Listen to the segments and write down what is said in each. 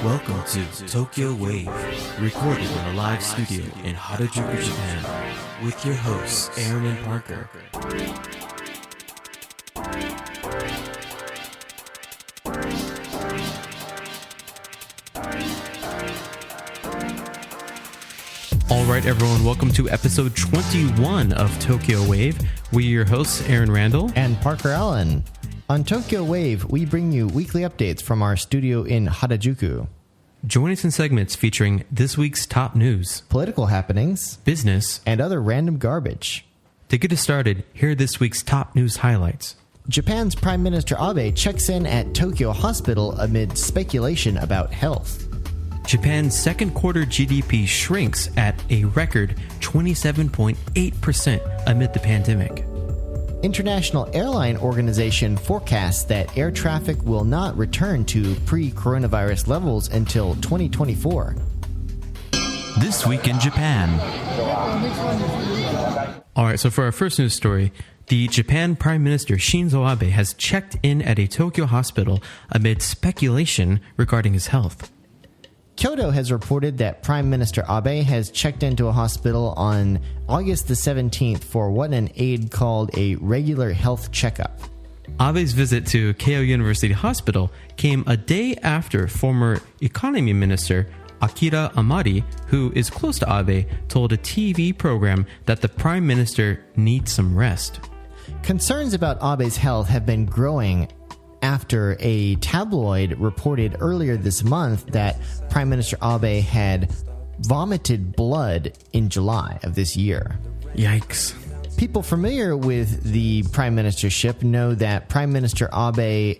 Welcome to Tokyo Wave, recorded in a live studio in Harajuku, Japan, with your hosts Aaron and Parker. Alright everyone, welcome to episode 21 of Tokyo Wave. We're your hosts Aaron Randall and Parker Allen. On Tokyo Wave, we bring you weekly updates from our studio in Harajuku. Join us in segments featuring this week's top news, political happenings, business, and other random garbage. To get us started, here are this week's top news highlights. Japan's Prime Minister Abe checks in at Tokyo Hospital amid speculation about health. Japan's second quarter GDP shrinks at a record 27.8% amid the pandemic. International Airline Organization forecasts that air traffic will not return to pre-coronavirus levels until 2024. This week in Japan. Alright, so for our first news story, the Japan Prime Minister Shinzo Abe has checked in at a Tokyo hospital amid speculation regarding his health. Kyoto has reported that Prime Minister Abe has checked into a hospital on August the 17th for what an aide called a regular health checkup. Abe's visit to Keio University Hospital came a day after former economy minister Akira Amari, who is close to Abe, told a TV program that the Prime Minister needs some rest. Concerns about Abe's health have been growing after a tabloid reported earlier this month that Prime Minister Abe had vomited blood in July of this year. Yikes. People familiar with the prime ministership know that Prime Minister Abe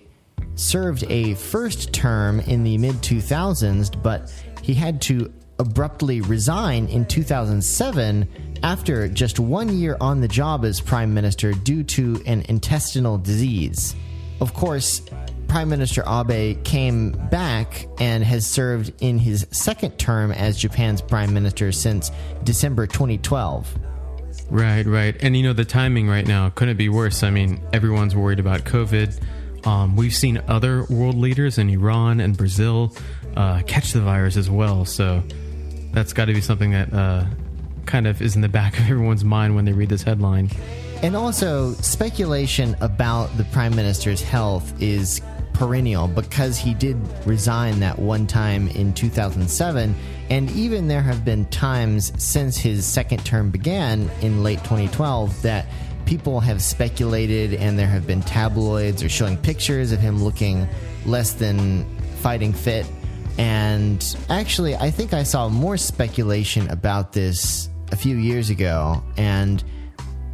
served a first term in the mid-2000s, but he had to abruptly resign in 2007 after just 1 year on the job as prime minister due to an intestinal disease. Of course, Prime Minister Abe came back and has served in his second term as Japan's prime minister since December 2012. Right. And you know, the timing right now couldn't be worse. I mean, everyone's worried about COVID. We've seen other world leaders in Iran and Brazil catch the virus as well. So that's got to be something that kind of is in the back of everyone's mind when they read this headline. And also, speculation about the Prime Minister's health is perennial because he did resign that one time in 2007, and even there have been times since his second term began in late 2012 that people have speculated, and there have been tabloids or showing pictures of him looking less than fighting fit. And actually, I think I saw more speculation about this a few years ago, and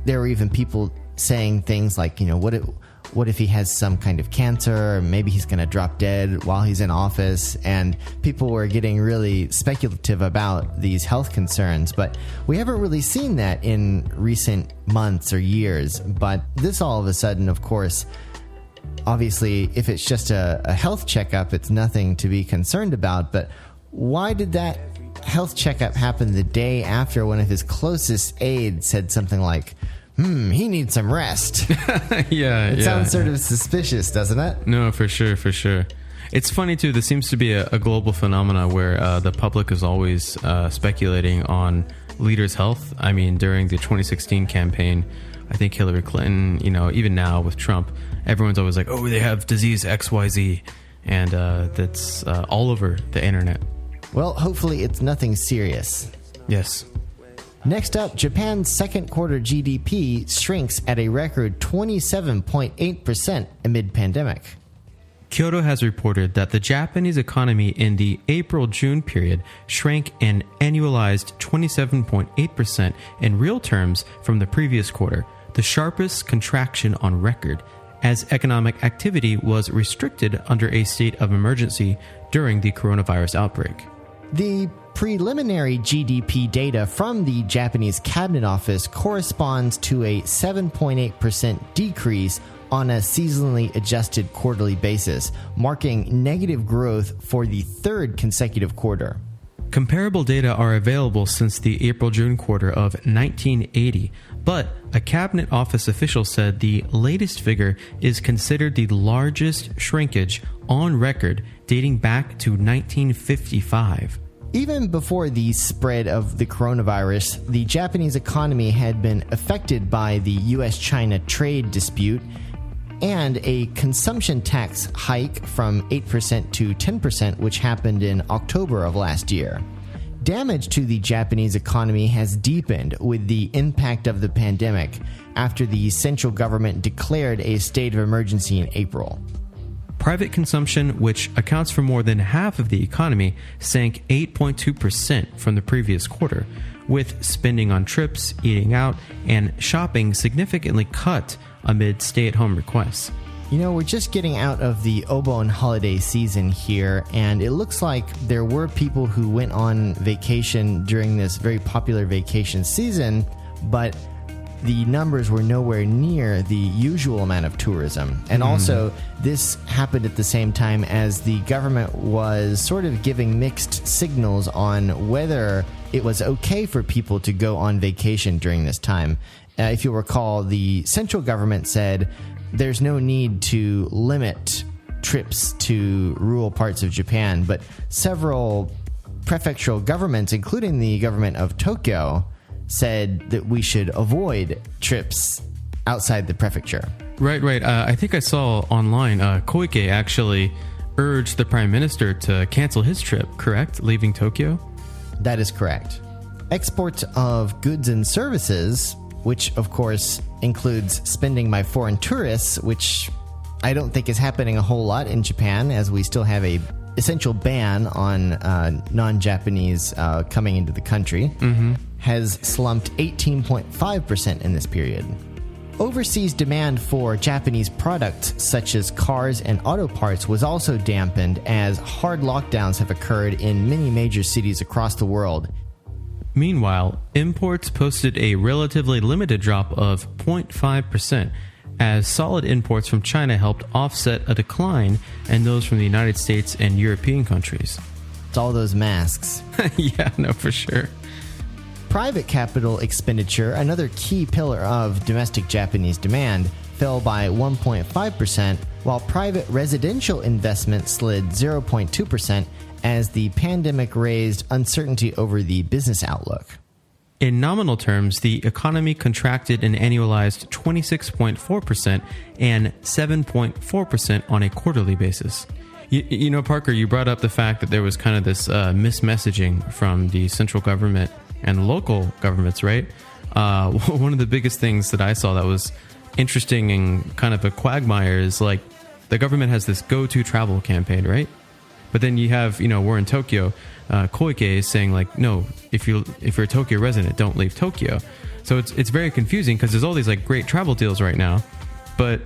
there were even people saying things like, you know, what if he has some kind of cancer, or maybe he's going to drop dead while he's in office, and people were getting really speculative about these health concerns. But we haven't really seen that in recent months or years. But this all of a sudden, of course, obviously, if it's just a health checkup, it's nothing to be concerned about. But why did that health checkup happen the day after one of his closest aides said something like, he needs some rest? It sounds sort of suspicious, doesn't it? No, for sure. It's funny too, this seems to be a global phenomena where the public is always speculating on leaders' health. I mean, during the 2016 campaign, I think Hillary Clinton, you know, even now with Trump, everyone's always like, oh, they have disease XYZ, and that's all over the internet. Well, hopefully it's nothing serious. Yes. Next up, Japan's second quarter GDP shrinks at a record 27.8% amid pandemic. Kyoto has reported that the Japanese economy in the April-June period shrank an annualized 27.8% in real terms from the previous quarter, the sharpest contraction on record, as economic activity was restricted under a state of emergency during the coronavirus outbreak. The preliminary GDP data from the Japanese Cabinet Office corresponds to a 7.8% decrease on a seasonally adjusted quarterly basis, marking negative growth for the third consecutive quarter. Comparable data are available since the April-June quarter of 1980, But a cabinet office official said the latest figure is considered the largest shrinkage on record dating back to 1955. Even before the spread of the coronavirus, the Japanese economy had been affected by the U.S.-China trade dispute and a consumption tax hike from 8% to 10%, which happened in October of last year. Damage to the Japanese economy has deepened with the impact of the pandemic after the central government declared a state of emergency in April. Private consumption, which accounts for more than half of the economy, sank 8.2% from the previous quarter, with spending on trips, eating out, and shopping significantly cut amid stay-at-home requests. You know, we're just getting out of the Obon holiday season here, and it looks like there were people who went on vacation during this very popular vacation season, but the numbers were nowhere near the usual amount of tourism. And also, this happened at the same time as the government was sort of giving mixed signals on whether it was okay for people to go on vacation during this time. If you'll recall, the central government said there's no need to limit trips to rural parts of Japan, but several prefectural governments, including the government of Tokyo, said that we should avoid trips outside the prefecture. Right. I think I saw online, Koike actually urged the prime minister to cancel his trip, correct? Leaving Tokyo? That is correct. Exports of goods and services, which of course includes spending by foreign tourists, which I don't think is happening a whole lot in Japan, as we still have a essential ban on non-Japanese coming into the country, has slumped 18.5% in this period. Overseas demand for Japanese products such as cars and auto parts was also dampened as hard lockdowns have occurred in many major cities across the world. Meanwhile, imports posted a relatively limited drop of 0.5%, as solid imports from China helped offset a decline in those from the United States and European countries. It's all those masks. Yeah, no, for sure. Private capital expenditure, another key pillar of domestic Japanese demand, fell by 1.5%, while private residential investment slid 0.2% as the pandemic raised uncertainty over the business outlook. In nominal terms, the economy contracted an annualized 26.4% and 7.4% on a quarterly basis. You know, Parker, you brought up the fact that there was kind of this mismessaging from the central government and local governments, right? One of the biggest things that I saw that was interesting and kind of a quagmire is like the government has this go-to travel campaign, right? But then you have, we're in Tokyo. Koike is saying like, no, if you're a Tokyo resident, don't leave Tokyo. So it's very confusing because there's all these like great travel deals right now, but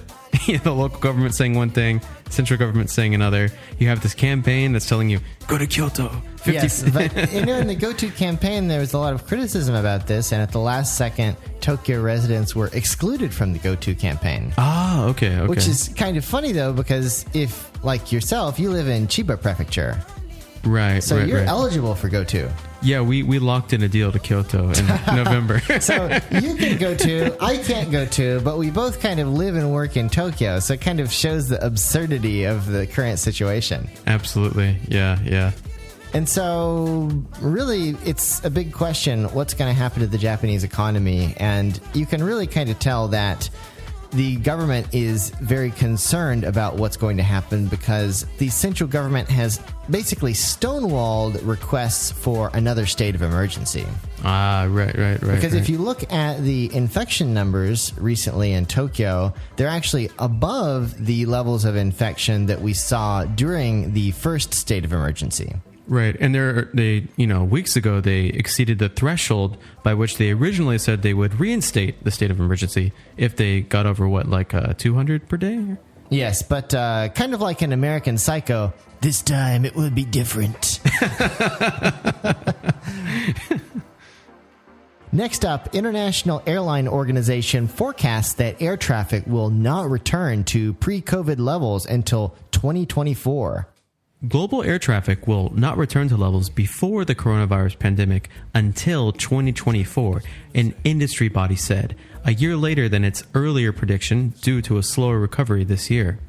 the local government saying one thing, central government saying another. You have this campaign that's telling you, go to Kyoto. Yes, but in the go-to campaign, there was a lot of criticism about this, and at the last second, Tokyo residents were excluded from the go-to campaign. Ah, okay. Which is kind of funny, though, because if, like yourself, you live in Chiba Prefecture. Right. So you're eligible for go-to. Yeah, we locked in a deal to Kyoto in November. So you can go to, I can't go to, but we both kind of live and work in Tokyo. So it kind of shows the absurdity of the current situation. Absolutely. Yeah. And so really, it's a big question, what's going to happen to the Japanese economy? And you can really kind of tell that the government is very concerned about what's going to happen because the central government has basically stonewalled requests for another state of emergency. Ah, right. Because if you look at the infection numbers recently in Tokyo, they're actually above the levels of infection that we saw during the first state of emergency. Right, and they weeks ago they exceeded the threshold by which they originally said they would reinstate the state of emergency if they got over 200 per day. Yes, but kind of like an American Psycho, this time it will be different. Next up, International Airline Organization forecasts that air traffic will not return to pre-COVID levels until 2024. Global air traffic will not return to levels before the coronavirus pandemic until 2024, an industry body said, a year later than its earlier prediction due to a slower recovery this year.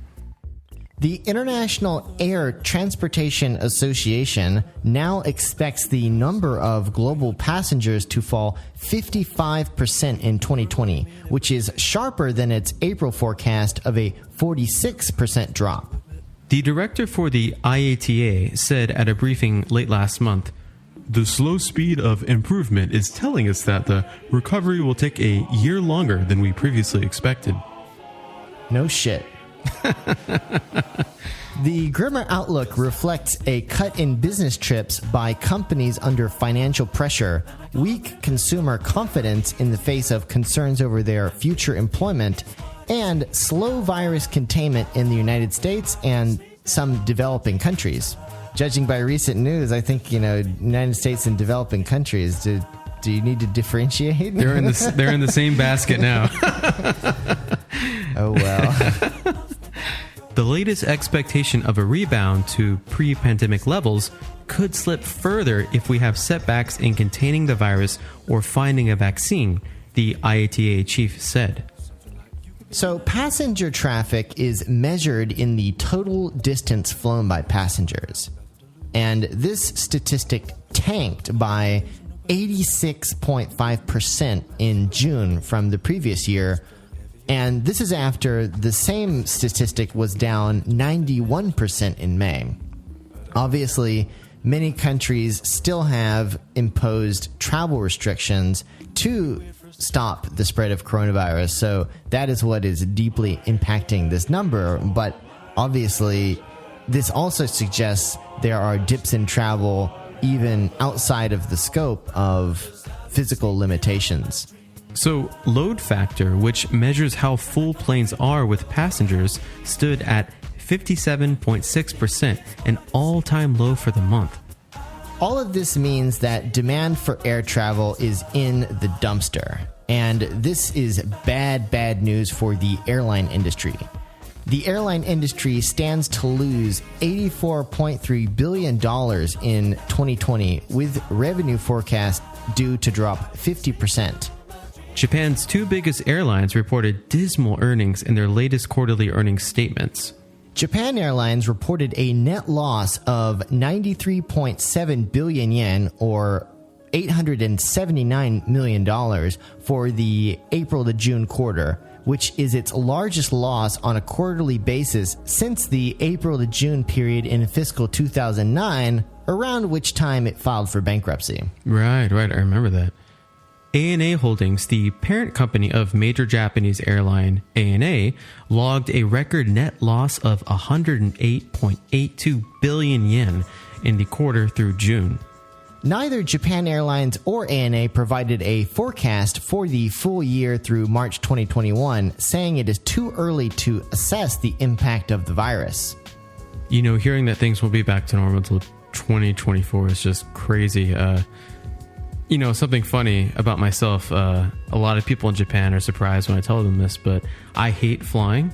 The International Air Transportation Association now expects the number of global passengers to fall 55% in 2020, which is sharper than its April forecast of a 46% drop. The director for the IATA said at a briefing late last month, "The slow speed of improvement is telling us that the recovery will take a year longer than we previously expected." No shit. The grimmer outlook reflects a cut in business trips by companies under financial pressure, weak consumer confidence in the face of concerns over their future employment, and slow virus containment in the United States and some developing countries. Judging by recent news, I think, United States and developing countries, do you need to differentiate? They're in the same basket now. Oh, well. The latest expectation of a rebound to pre-pandemic levels could slip further if we have setbacks in containing the virus or finding a vaccine, the IATA chief said. So passenger traffic is measured in the total distance flown by passengers. And this statistic tanked by 86.5% in June from the previous year. And this is after the same statistic was down 91% in May. Obviously, many countries still have imposed travel restrictions to stop the spread of coronavirus. So that is what is deeply impacting this number. But obviously, this also suggests there are dips in travel even outside of the scope of physical limitations. So, load factor, which measures how full planes are with passengers, stood at 57.6%, an all-time low for the month. All of this means that demand for air travel is in the dumpster. And this is bad news for the airline industry. The airline industry stands to lose $84.3 billion in 2020, with revenue forecast due to drop 50%. Japan's two biggest airlines reported dismal earnings in their latest quarterly earnings statements. Japan Airlines reported a net loss of 93.7 billion yen, or $879 million, for the April to June quarter, which is its largest loss on a quarterly basis since the April to June period in fiscal 2009, around which time it filed for bankruptcy. Right, I remember that. ANA Holdings, the parent company of major Japanese airline ANA, logged a record net loss of 108.82 billion yen in the quarter through June. Neither Japan Airlines or ANA provided a forecast for the full year through March 2021, saying it is too early to assess the impact of the virus. Hearing that things will be back to normal until 2024 is just crazy. Something funny about myself, a lot of people in Japan are surprised when I tell them this, but I hate flying.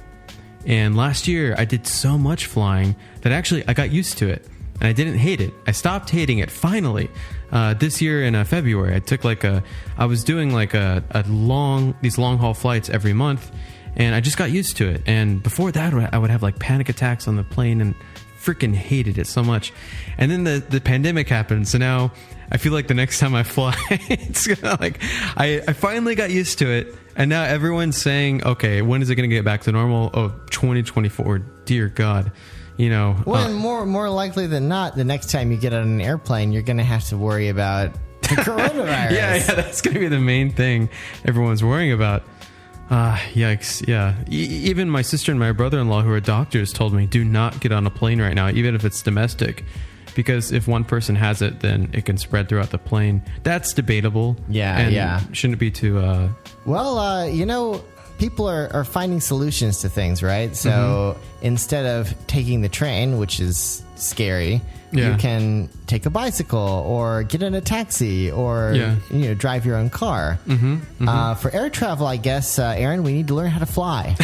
And last year I did so much flying that actually I got used to it. And I didn't hate it. I stopped hating it finally. This year in February, I took I was doing these long haul flights every month, and I just got used to it. And before that, I would have panic attacks on the plane and freaking hated it so much. And then the pandemic happened, so now I feel like the next time I fly, it's gonna I finally got used to it, and now everyone's saying, okay, when is it gonna get back to normal? Oh, 2024, dear God. Well, more likely than not, the next time you get on an airplane, you're going to have to worry about the coronavirus. yeah, that's going to be the main thing everyone's worrying about. Yikes, yeah. Even my sister and my brother-in-law, who are doctors, told me, do not get on a plane right now, even if it's domestic, because if one person has it, then it can spread throughout the plane. That's debatable. Yeah. Shouldn't be too... people are finding solutions to things, right? So instead of taking the train, which is scary, you can take a bicycle or get in a taxi or drive your own car. For air travel, I guess, Aaron, we need to learn how to fly.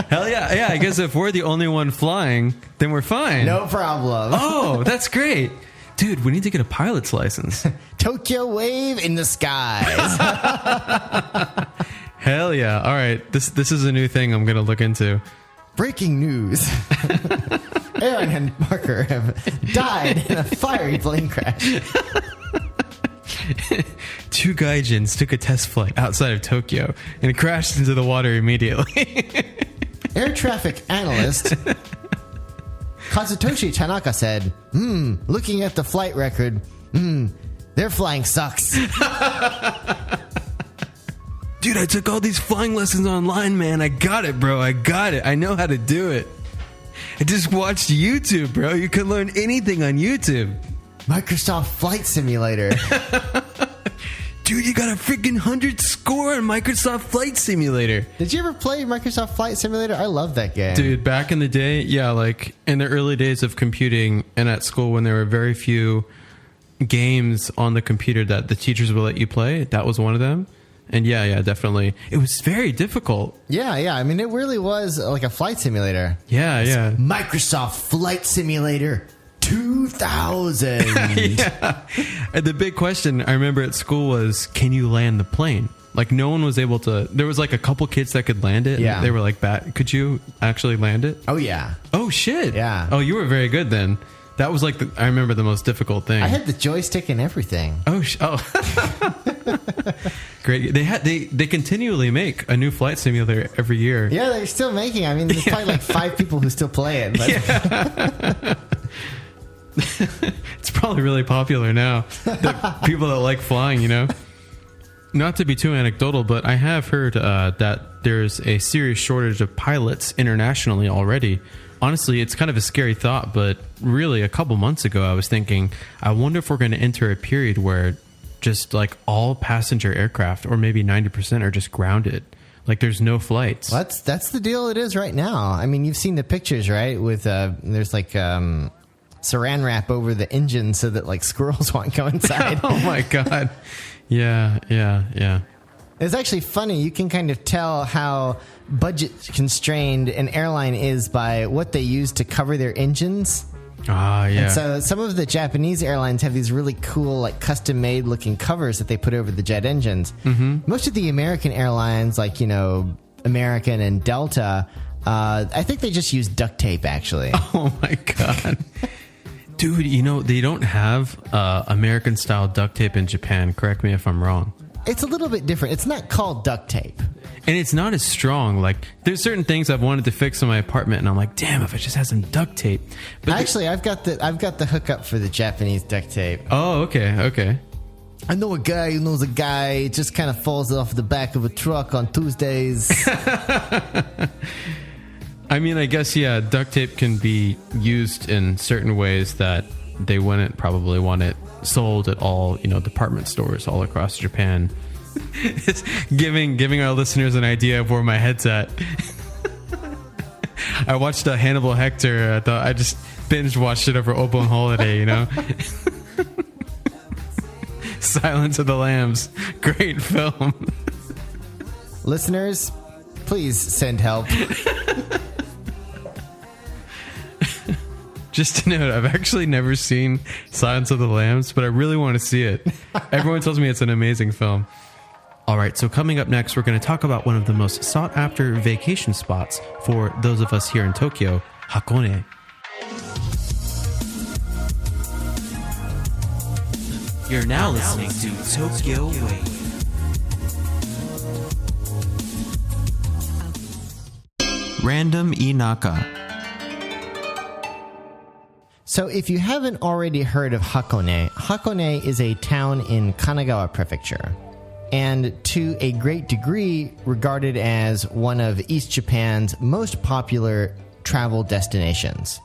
Hell yeah. I guess if we're the only one flying, then we're fine. No problem. Oh, that's great. Dude, we need to get a pilot's license. Tokyo Wave in the skies. Hell yeah. All right. This is a new thing I'm going to look into. Breaking news. Aaron and Parker have died in a fiery plane crash. 2 gaijins took a test flight outside of Tokyo and crashed into the water immediately. Air traffic analyst Kazutoshi Tanaka said, looking at the flight record, their flying sucks. Dude, I took all these flying lessons online, man. I got it, bro. I got it. I know how to do it. I just watched YouTube, bro. You can learn anything on YouTube. Microsoft Flight Simulator. Dude, you got a freaking 100 score on Microsoft Flight Simulator. Did you ever play Microsoft Flight Simulator? I love that game. Dude, back in the day, yeah, like in the early days of computing and at school when there were very few games on the computer that the teachers would let you play, that was one of them. And yeah, definitely. It was very difficult. Yeah. I mean, it really was like a flight simulator. Yeah. Microsoft Flight Simulator 2000. Yeah. And the big question I remember at school was, can you land the plane? Like no one was able to. There was like a couple kids that could land it. Yeah. And they were like, could you actually land it? Oh, yeah. Oh, shit. Yeah. Oh, you were very good then. That was like, I remember the most difficult thing. I had the joystick and everything. Oh. Great. They continually make a new flight simulator every year. Yeah, they're still making. I mean, there's probably like 5 people who still play it. But yeah. It's probably really popular now. The people that like flying, you know. Not to be too anecdotal, but I have heard that there's a serious shortage of pilots internationally already. Honestly, it's kind of a scary thought, but really a couple months ago I was thinking, I wonder if we're going to enter a period where just like all passenger aircraft, or maybe 90%, are just grounded. Like there's no flights. Well, that's the deal it is right now. I mean, you've seen the pictures, right? With there's like saran wrap over the engine so that like squirrels won't go inside. Oh my God. Yeah. It's actually funny. You can kind of tell how budget constrained an airline is by what they use to cover their engines. Ah, yeah. And so some of the Japanese airlines have these really cool, like custom made looking covers that they put over the jet engines. Most of the American airlines, like, American and Delta, I think they just use duct tape, actually. Oh my God. Dude, they don't have American style duct tape in Japan. Correct me if I'm wrong. It's a little bit different. It's not called duct tape. And it's not as strong. Like, there's certain things I've wanted to fix in my apartment, and I'm like, damn, if I just had some duct tape. But actually, I've got the hookup for the Japanese duct tape. Oh, okay. I know a guy who knows a guy. It just kind of falls off the back of a truck on Tuesdays. I mean, I guess, yeah, duct tape can be used in certain ways that they wouldn't probably want it sold at all, department stores all across Japan. It's giving our listeners an idea of where my head's at. I watched Hannibal Lecter. I just binge watched it over Obon Holiday, Silence of the Lambs. Great film. Listeners, please send help. Just to note, I've actually never seen Silence of the Lambs, but I really want to see it. Everyone tells me it's an amazing film. All right, so coming up next, we're going to talk about one of the most sought-after vacation spots for those of us here in Tokyo, Hakone. You're now listening to Tokyo Wave. Random Inaka. So if you haven't already heard of Hakone, Hakone is a town in Kanagawa Prefecture, and to a great degree regarded as one of East Japan's most popular travel destinations.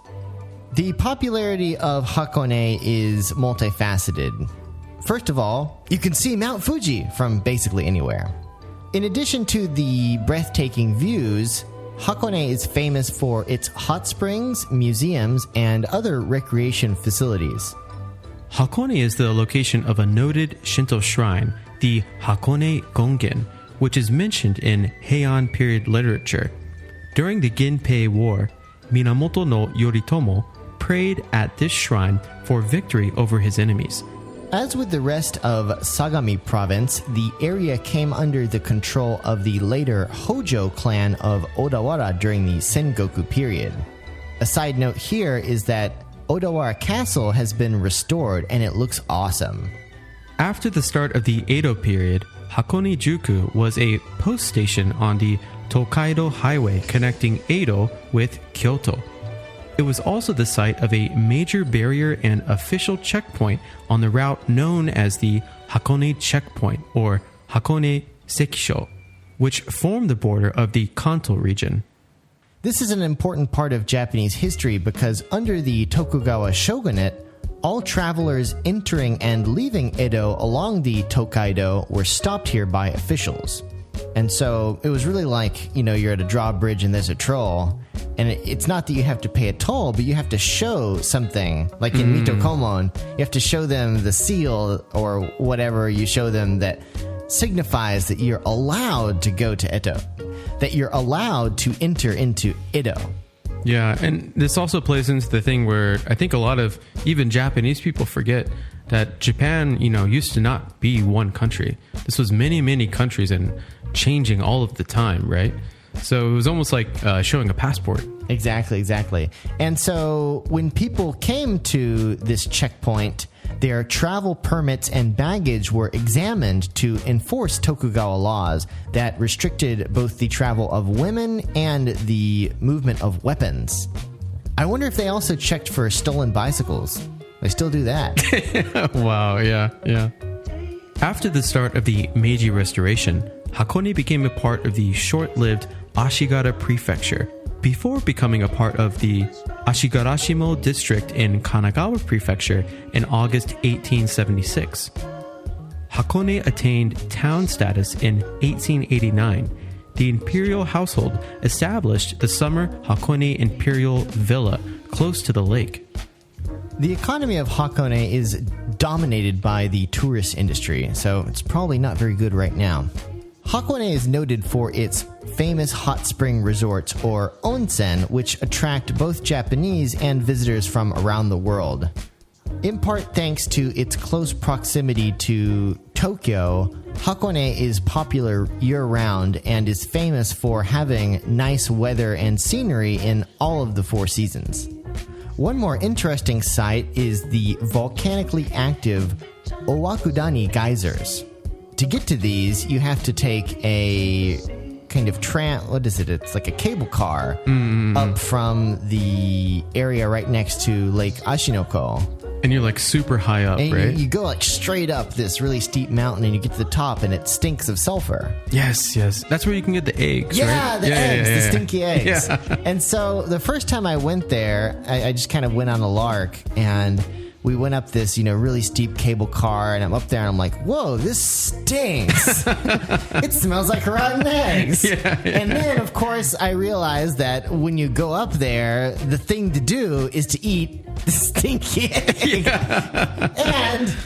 The popularity of Hakone is multifaceted. First of all, you can see Mount Fuji from basically anywhere. In addition to the breathtaking views, Hakone is famous for its hot springs, museums, and other recreation facilities. Hakone is the location of a noted Shinto shrine, the Hakone Gongen, which is mentioned in Heian period literature. During the Ginpei War, Minamoto no Yoritomo prayed at this shrine for victory over his enemies. As with the rest of Sagami province, the area came under the control of the later Hojo clan of Odawara during the Sengoku period. A side note here is that Odawara Castle has been restored and it looks awesome. After the start of the Edo period, Hakone Juku was a post station on the Tokaido Highway connecting Edo with Kyoto. It was also the site of a major barrier and official checkpoint on the route known as the Hakone Checkpoint or Hakone Sekisho, which formed the border of the Kanto region. This is an important part of Japanese history because under the Tokugawa shogunate, all travelers entering and leaving Edo along the Tokaido were stopped here by officials. And so it was really like, you're at a drawbridge and there's a troll. And it's not that you have to pay a toll, but you have to show something. Like in Mitokomon, you have to show them the seal or whatever you show them that signifies that you're allowed to go to Edo, that you're allowed to enter into Edo. Yeah, and this also plays into the thing where I think a lot of even Japanese people forget that Japan, used to not be one country. This was many, many countries and changing all of the time, right? So it was almost like showing a passport. Exactly. And so when people came to this checkpoint, their travel permits and baggage were examined to enforce Tokugawa laws that restricted both the travel of women and the movement of weapons. I wonder if they also checked for stolen bicycles. They still do that. Wow, yeah. After the start of the Meiji Restoration, Hakone became a part of the short-lived Ashigara Prefecture, before becoming a part of the Ashigarashimo district in Kanagawa Prefecture in August 1876. Hakone attained town status in 1889. The imperial household established the summer Hakone Imperial Villa close to the lake. The economy of Hakone is dominated by the tourist industry, so it's probably not very good right now. Hakone is noted for its famous hot spring resorts, or onsen, which attract both Japanese and visitors from around the world. In part thanks to its close proximity to Tokyo, Hakone is popular year-round and is famous for having nice weather and scenery in all of the 4 seasons. One more interesting site is the volcanically active Owakudani geysers. To get to these, you have to take a kind of It's like a cable car up from the area right next to Lake Ashinoko. And you're like super high up, and right? You go like straight up this really steep mountain and you get to the top and it stinks of sulfur. Yes. That's where you can get the eggs, yeah, right? The eggs, the stinky eggs. Yeah. And so the first time I went there, I just kind of went on a lark and we went up this, really steep cable car, and I'm up there and I'm like, whoa, this stinks. It smells like rotten eggs. Yeah. And then, of course, I realized that when you go up there, the thing to do is to eat the stinky egg. Yeah. And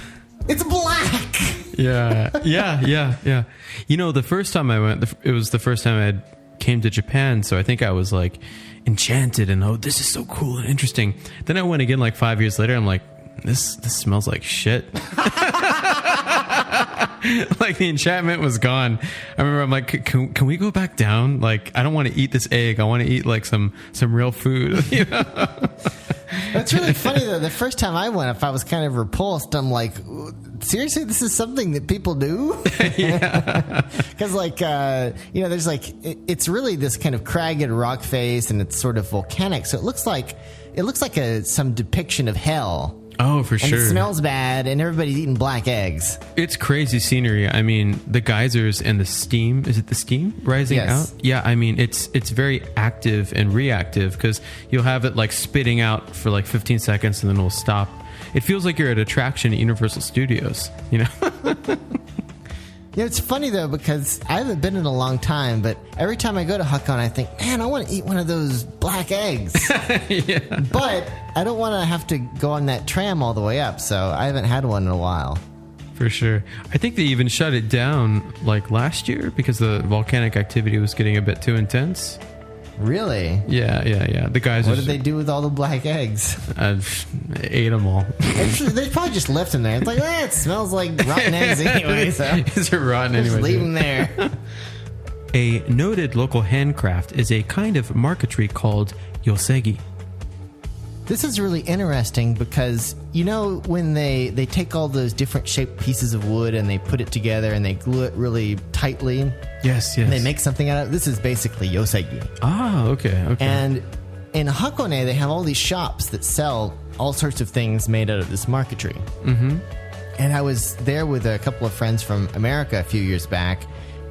it's black. Yeah. The first time I went, it was the first time I came to Japan, so I think I was like enchanted and, this is so cool and interesting. Then I went again like 5 years later, I'm like, this smells like shit. Like the enchantment was gone. I remember I'm like, can we go back down? Like, I don't want to eat this egg. I want to eat like some real food. That's really funny though. The first time I went, if I was kind of repulsed, I'm like, seriously, this is something that people do? Yeah. Because there's like, it's really this kind of cragged rock face and it's sort of volcanic. So it looks like some depiction of hell. Oh, for sure. And it smells bad, and everybody's eating black eggs. It's crazy scenery. I mean, the geysers and the steam. Is it the steam rising out? Yeah, I mean, it's very active and reactive because you'll have it like spitting out for like 15 seconds and then it'll stop. It feels like you're at an attraction at Universal Studios, It's funny, though, because I haven't been in a long time, but every time I go to Hakone, I think, man, I want to eat one of those black eggs. Yeah. But I don't want to have to go on that tram all the way up, so I haven't had one in a while. For sure. I think they even shut it down like last year because the volcanic activity was getting a bit too intense. Really? Yeah. The guys. What did they do with all the black eggs? Ate them all. They probably just left them there. It's like, it smells like rotten eggs anyway. So Is it rotten anyway? just leave them there. A noted local handcraft is a kind of marquetry called yosegi. This is really interesting because, when they take all those different shaped pieces of wood and they put it together and they glue it really tightly. Yes. And they make something out of it. This is basically yosegi. Ah, okay. And in Hakone, they have all these shops that sell all sorts of things made out of this marquetry. Mm-hmm. And I was there with a couple of friends from America a few years back,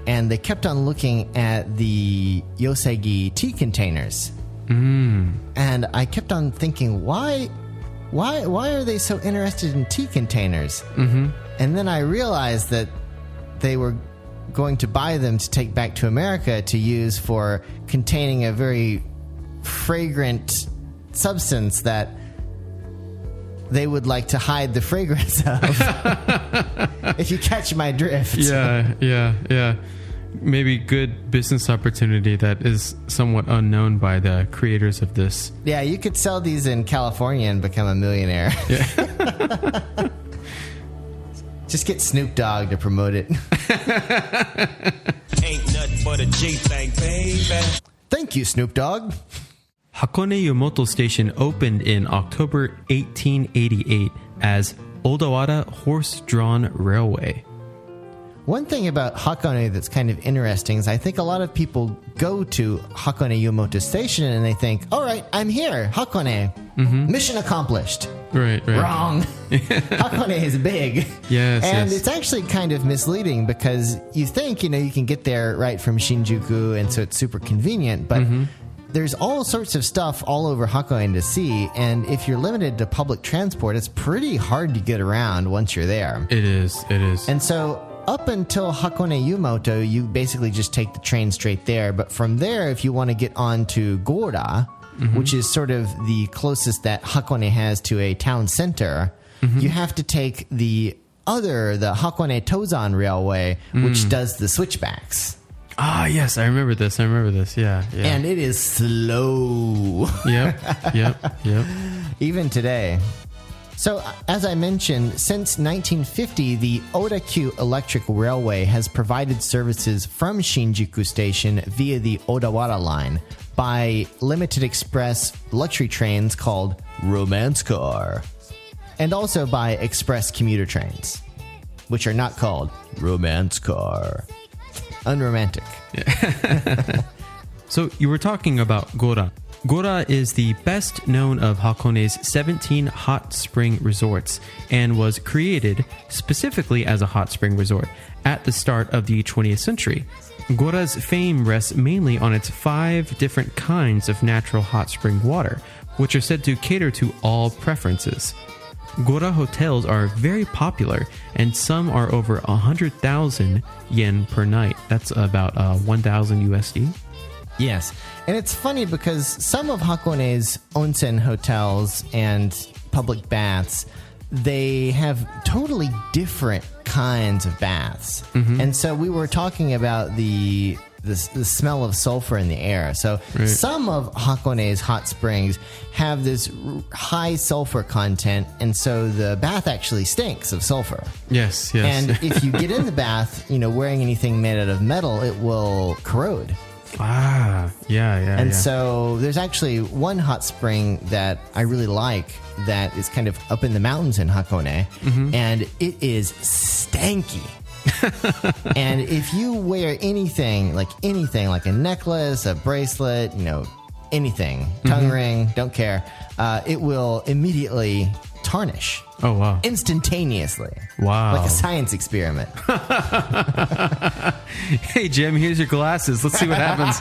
and they kept on looking at the yosegi tea containers. And I kept on thinking, why are they so interested in tea containers? Mm-hmm. And then I realized that they were going to buy them to take back to America to use for containing a very fragrant substance that they would like to hide the fragrance of. If you catch my drift. Yeah. Maybe good business opportunity that is somewhat unknown by the creators of this. Yeah, you could sell these in California and become a millionaire. Yeah. Just get Snoop Dogg to promote it. Ain't nothing but a G-thing, baby. Thank you, Snoop Dogg. Hakone Yumoto Station opened in October 1888 as Odawara Horse-Drawn Railway. One thing about Hakone that's kind of interesting is I think a lot of people go to Hakone Yumoto Station and they think, all right, I'm here, Hakone. Mm-hmm. Mission accomplished. Right. Wrong. Hakone is big. Yes. And it's actually kind of misleading because you think, you can get there right from Shinjuku, and so it's super convenient, but there's all sorts of stuff all over Hakone to see, and if you're limited to public transport, it's pretty hard to get around once you're there. It is. And so up until Hakone Yumoto, you basically just take the train straight there. But from there, if you want to get on to Gora, which is sort of the closest that Hakone has to a town center, you have to take the Hakone Tozan Railway, which does the switchbacks. Ah, yes, I remember this. Yeah. And it is slow. Yep. Even today. So, as I mentioned, since 1950, the Odakyu Electric Railway has provided services from Shinjuku Station via the Odawara Line by limited express luxury trains called Romance Car, and also by express commuter trains, which are not called Romance Car. Unromantic. Yeah. So, you were talking about Gora. Gora is the best known of Hakone's 17 hot spring resorts and was created specifically as a hot spring resort at the start of the 20th century. Gora's fame rests mainly on its 5 different kinds of natural hot spring water, which are said to cater to all preferences. Gora hotels are very popular, and some are over 100,000 yen per night. That's about 1,000 USD. Yes, and it's funny because some of Hakone's onsen hotels and public baths, they have totally different kinds of baths. And so we were talking about the smell of sulfur in the air. So some of Hakone's hot springs have this high sulfur content, and so the bath actually stinks of sulfur. Yes. And if you get in the bath, wearing anything made out of metal, it will corrode. Yeah. And so there's actually one hot spring that I really like that is kind of up in the mountains in Hakone, and it is stanky. And if you wear anything like a necklace, a bracelet, anything, tongue ring, don't care, it will immediately tarnish. Oh, wow. Instantaneously. Wow. Like a science experiment. Hey, Jim, here's your glasses. Let's see what happens.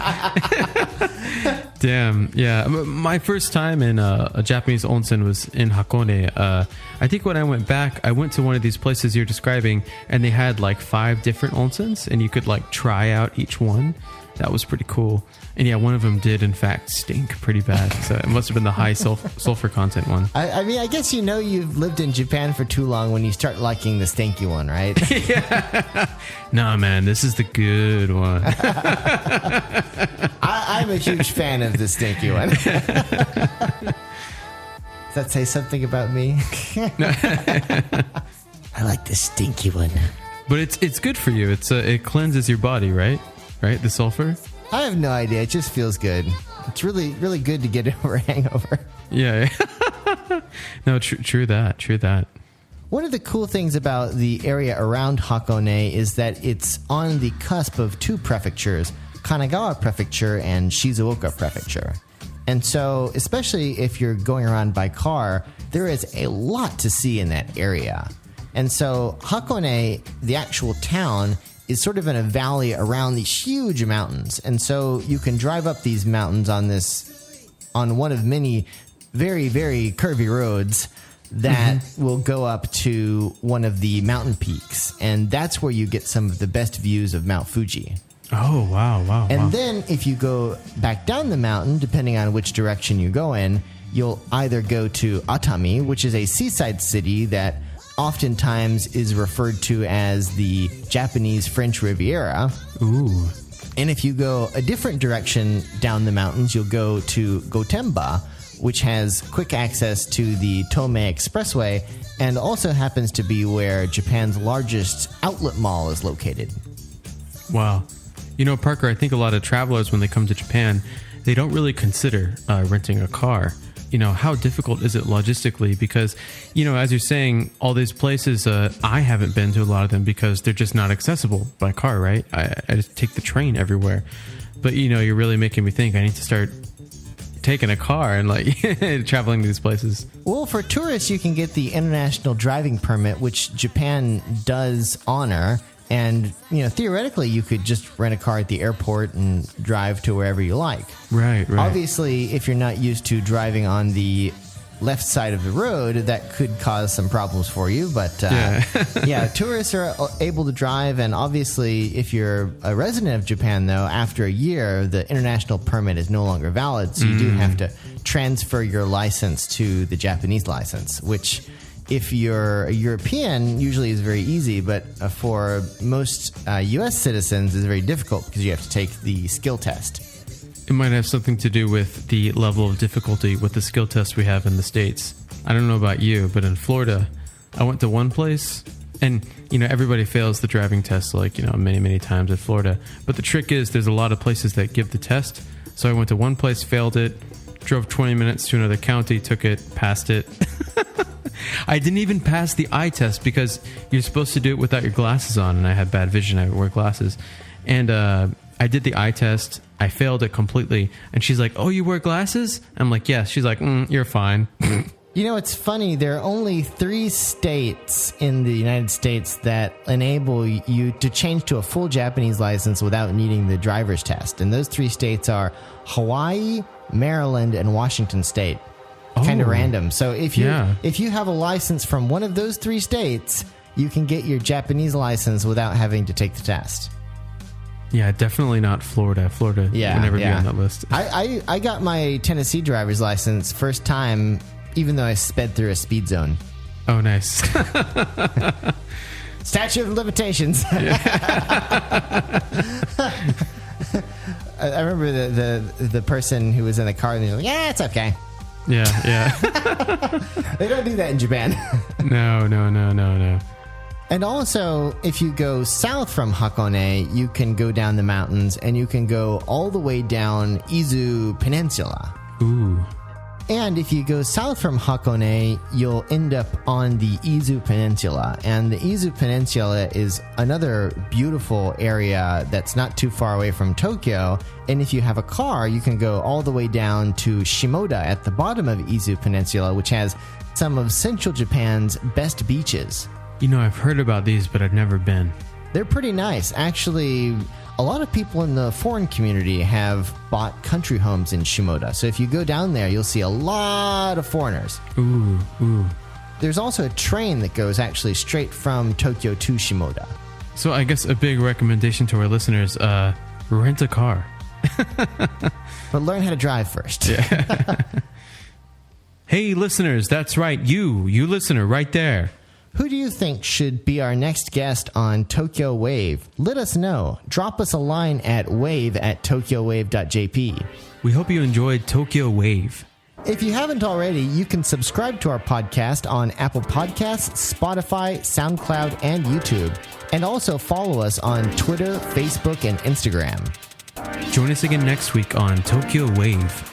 Damn. Yeah. My first time in a Japanese onsen was in Hakone. I think when I went back, I went to one of these places you're describing, and they had like 5 different onsens, and you could like try out each one. That was pretty cool. And yeah, one of them did in fact stink pretty bad. So it must have been the high sulfur content one. I mean, I guess you've lived in Japan for too long when you start liking the stinky one, right? Yeah. Nah, man, this is the good one. I'm a huge fan of the stinky one. Does that say something about me? I like the stinky one. But it's good for you. It cleanses your body, right? Right? The sulfur? I have no idea. It just feels good. It's really, really good to get over a hangover. Yeah. No, true that. One of the cool things about the area around Hakone is that it's on the cusp of 2 prefectures, Kanagawa Prefecture and Shizuoka Prefecture. And so, especially if you're going around by car, there is a lot to see in that area. And so, Hakone, the actual town, is sort of in a valley around these huge mountains. And so you can drive up these mountains on one of many very, very curvy roads that will go up to one of the mountain peaks. And that's where you get some of the best views of Mount Fuji. Oh, wow. And then if you go back down the mountain, depending on which direction you go in, you'll either go to Atami, which is a seaside city that oftentimes is referred to as the Japanese French Riviera. Ooh. And if you go a different direction down the mountains, you'll go to Gotemba, which has quick access to the Tomei Expressway and also happens to be where Japan's largest outlet mall is located. Wow. You know, Parker, I think a lot of travelers, when they come to Japan, they don't really consider renting a car. You know, how difficult is it logistically? Because, you know, as you're saying, all these places, I haven't been to a lot of them because they're just not accessible by car, right? I just take the train everywhere. But, you know, you're really making me think I need to start taking a car and like traveling to these places. Well, for tourists, you can get the international driving permit, which Japan does honor. And, you know, theoretically, you could just rent a car at the airport and drive to wherever you like. Right. Obviously, if you're not used to driving on the left side of the road, that could cause some problems for you. But, yeah, tourists are able to drive. And obviously, if you're a resident of Japan, though, after a year, the international permit is no longer valid. So you do have to transfer your license to the Japanese license, which, if you're a European, usually is very easy, but for most U.S. citizens, is very difficult because you have to take the skill test. It might have something to do with the level of difficulty with the skill test we have in the States. I don't know about you, but in Florida, I went to one place, and, you know, everybody fails the driving test, like, you know, many, many times in Florida. But the trick is there's a lot of places that give the test. So I went to one place, failed it, drove 20 minutes to another county, took it, passed it. I didn't even pass the eye test because you're supposed to do it without your glasses on, and I had bad vision. I wear glasses. And I did the eye test. I failed it completely. And she's like, "Oh, you wear glasses?" I'm like, "Yes." She's like, "You're fine." You know, it's funny. There are only 3 states in the United States that enable you to change to a full Japanese license without needing the driver's test. And those 3 states are Hawaii, Maryland, and Washington State. Kind of random. So if you have a license from one of those 3 states, you can get your Japanese license without having to take the test. Yeah, definitely not Florida. Florida would never be on that list. I got my Tennessee driver's license first time, even though I sped through a speed zone. Oh, nice. Statute of limitations. I remember the person who was in the car, and he was like, "Yeah, it's okay." Yeah. They don't do that in Japan. No. And also, if you go south from Hakone, you can go down the mountains and you can go all the way down Izu Peninsula. Ooh. And if you go south from Hakone, you'll end up on the Izu Peninsula. And the Izu Peninsula is another beautiful area that's not too far away from Tokyo. And if you have a car, you can go all the way down to Shimoda at the bottom of Izu Peninsula, which has some of central Japan's best beaches. You know, I've heard about these, but I've never been. They're pretty nice. Actually, a lot of people in the foreign community have bought country homes in Shimoda. So if you go down there, you'll see a lot of foreigners. Ooh. There's also a train that goes actually straight from Tokyo to Shimoda. So I guess a big recommendation to our listeners, rent a car. But learn how to drive first. Hey, listeners, that's right. You listener right there. Who do you think should be our next guest on Tokyo Wave? Let us know. Drop us a line at wave@tokyowave.jp. We hope you enjoyed Tokyo Wave. If you haven't already, you can subscribe to our podcast on Apple Podcasts, Spotify, SoundCloud, and YouTube. And also follow us on Twitter, Facebook, and Instagram. Join us again next week on Tokyo Wave.